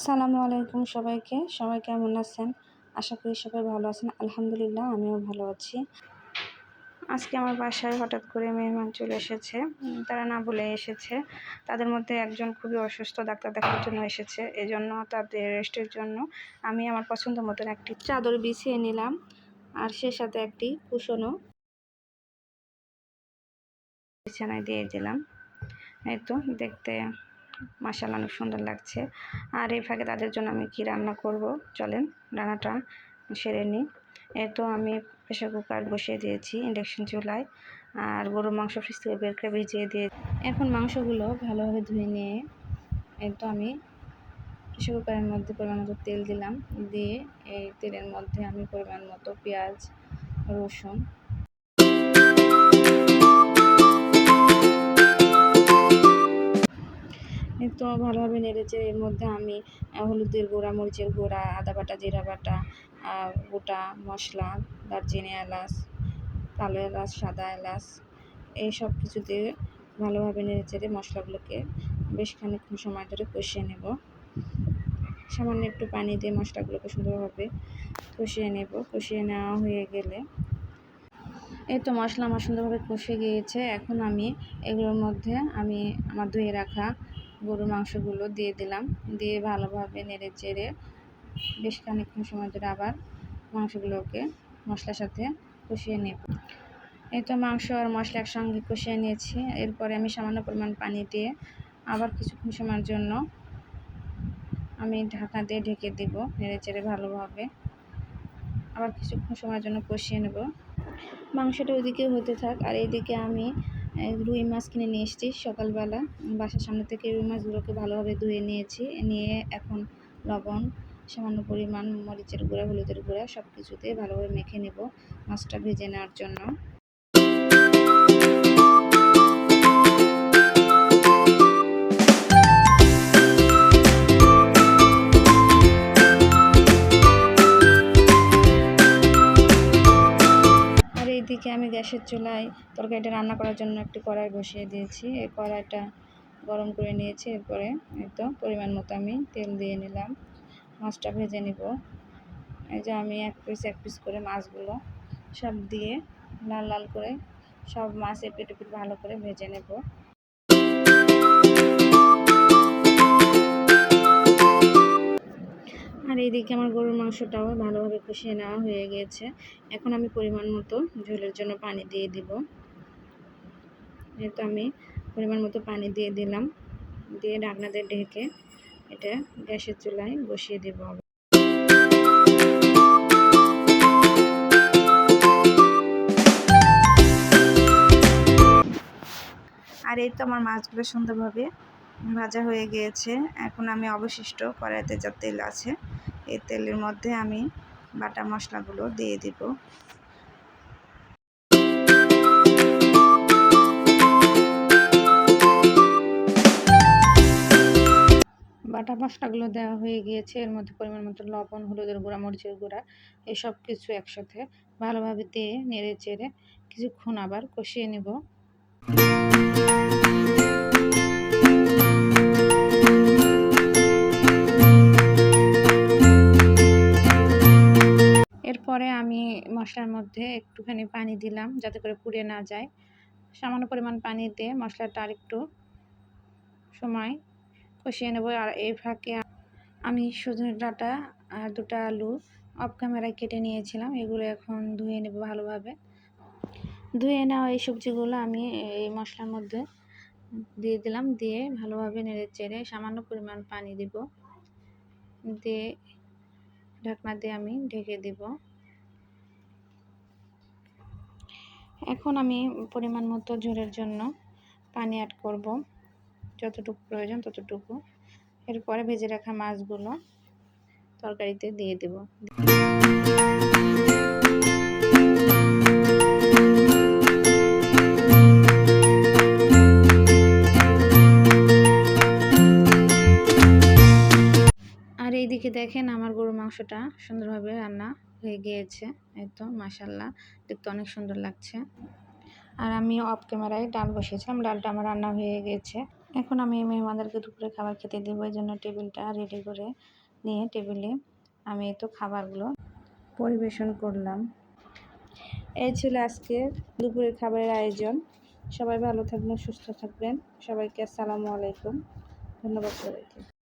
আসসালামু আলাইকুম সবাইকে। সবাই কেমন আছেন? আশা করি সবাই ভালো আছেন। আলহামদুলিল্লাহ আমিও ভালো আছি। আজকে আমার বাসায় হঠাৎ করে মেহমান চলে এসেছে। তারা না বলে এসেছে। তাদের মধ্যে একজন খুবই অসুস্থ, ডাক্তার দেখার জন্য এসেছে। এজন্য তাদের রেস্টের জন্য আমি আমার পছন্দ মতন একটি চাদর বিছিয়ে নিলাম, আর সে সাথে একটি কুশনও বিছানায় দিয়ে দিলাম। এই তো দেখতে মাশাআল্লাহ অনেক সুন্দর লাগছে। আর এই ফাঁকে তাদের জন্য আমি কি রান্না করব, চলেন রান্নাটা সেরে নিই। তো আমি প্রেশার কুকার বসিয়ে দিয়েছি ইন্ডাকশন চুলায়, আর গরুর মাংস ফ্রিজ থেকে বের করে ভিজিয়ে দিয়ে এখন মাংসগুলো ভালোভাবে ধুয়ে নিয়ে তো আমি প্রেশার কুকারের মধ্যে পরিমাণ মতো তেল দিলাম। দিয়ে এই তেলের মধ্যে আমি পরিমাণ মতো পেঁয়াজ, রসুন তো ভালোভাবে নেড়েচেড়ে এর মধ্যে আমি হলুদের গুঁড়া, মরিচের গুঁড়া, আদা বাটা, জিরা বাটা, গোটা মশলা, দারচিনি, এলাচ, কালো এলাচ, সাদা এলাচ, এই সব কিছু দিয়ে ভালোভাবে নেড়েচেড়ে মশলাগুলোকে বেশ খানিকক্ষণ সময় ধরে কষিয়ে নেব। সামান্য একটু পানি দিয়ে মশলাগুলোকে সুন্দরভাবে কষিয়ে নেব। কষিয়ে নেওয়া হয়ে গেলে এই তো মশলা আমার সুন্দরভাবে কষে গিয়েছে। এখন আমি এগুলোর মধ্যে আমি আমার ধুয়ে রাখা গরুর মাংসগুলো দিয়ে দিলাম। দিয়ে ভালোভাবে নেড়ে চেড়ে বেশ খানিকক্ষণ সময় ধরে আবার মাংসগুলোকে মশলার সাথে কষিয়ে নেব। এই তো মাংস আর মশলা একসঙ্গে কষিয়ে নিয়েছি। এরপরে আমি সামান্য পরিমাণ পানি দিয়ে আবার কিছুক্ষণ সময়ের জন্য আমি ঢাকনা দিয়ে ঢেকে দেব। নেড়ে চেড়ে ভালোভাবে আবার কিছুক্ষণ সময়ের জন্য কষিয়ে নেব। মাংসটা ওইদিকে হতে থাক, আর এইদিকে আমি রুই মাছ কিনে নিয়ে এসেছি সকালবেলা। বাসার সামনে থেকে রুই মাছগুলোকে ভালোভাবে ধুয়ে নিয়েছি। নিয়ে এখন লবণ, সামান্য পরিমাণ মরিচের গুঁড়া, হলুদের গুঁড়া সব কিছুতে ভালোভাবে মেখে নেব মাছটা ভেজে নেওয়ার জন্য। এদিকে আমি গ্যাসের চুলায় তরকারিটা রান্না করার জন্য একটি কড়াই বসিয়ে দিয়েছি। এই কড়াইটা গরম করে নিয়েছি। এরপরে তো পরিমাণ মতো আমি তেল দিয়ে নিলাম। মাছটা ভেজে নিব। এই যে আমি এক পিস করে মাছগুলো সব দিয়ে লাল লাল করে সব মাছ এপিট ওপিট ভালো করে ভেজে নেব। আর এইদিকে আমার গরুর মাংসটাও ভালোভাবে কষিয়ে নেওয়া হয়ে গিয়েছে। এখন আমি পরিমাণ মতো ঝোলের জন্য পানি দিয়ে দিব। যেহেতু আমি পরিমাণ মতো পানি দিয়ে দিলাম, দিয়ে ঢাকনা দিয়ে ঢেকে এটা গ্যাসের চুলায় বসিয়ে দেব। আর এই তো আমার মাছগুলো সুন্দরভাবে ভাজা হয়ে গিয়েছে। এখন আমি অবশিষ্ট কড়াইতে যা তেল আছে এই তেলের মধ্যে আমি বাটা মশলাগুলো দিয়ে দিব। বাটা মশলাগুলো দেওয়া হয়ে গিয়েছে। এর মধ্যে পরিমাণ মতো লবণ, হলুদের গুঁড়া, মরিচের গুঁড়া এসব কিছু একসাথে ভালোভাবে দিয়ে নেড়ে চেড়ে কিছুক্ষণ আবার কষিয়ে নেব। এরপরে আমি মশলার মধ্যে একটুখানি পানি দিলাম যাতে করে পুড়ে না যায়। সামান্য পরিমাণ পানি দিয়ে মশলাটা আরেকটু সময় কষিয়ে নেব। আর এই ফাঁকে আমি সজনে ডাঁটা আর দুটো আলু অফ ক্যামেরায় কেটে নিয়েছিলাম। এগুলো এখন ধুয়ে নেব ভালোভাবে। ধুয়ে নেওয়া এই সবজিগুলো আমি এই মশলার মধ্যে দিয়ে দিলাম। দিয়ে ভালোভাবে নেড়ে চেড়ে সামান্য পরিমাণ পানি দিব। দিয়ে ঢাকনা দিয়ে আমি ঢেকে দিব। এখন আমি পরিমাণ মতো ঝোলের জন্য পানি অ্যাড করব, যতটুকু প্রয়োজন ততটুকু। এরপরে ভেজে রাখা মাছগুলো তরকারিতে দিয়ে দেব। আর এইদিকে দেখেন আমার গরুর মাংসটা সুন্দরভাবে রান্না হয়ে গিয়েছে। এই তো মাশাআল্লাহ দেখতে অনেক সুন্দর লাগছে। আর আমি অফ ক্যামেরায় ডাল বসিয়েছিলাম, ডালটা আমার রান্না হয়ে গিয়েছে। এখন আমি মেহমানদেরকে দুপুরে খাবার খেতে দেবো, এই জন্য টেবিলটা রেডি করে নিয়ে টেবিলে আমি তো খাবারগুলো পরিবেশন করলাম। এই ছিল আজকে দুপুরের খাবারের আয়োজন। সবাই ভালো থাকবেন, সুস্থ থাকবেন। সবাইকে আসসালামু আলাইকুম। ধন্যবাদ সবাইকে।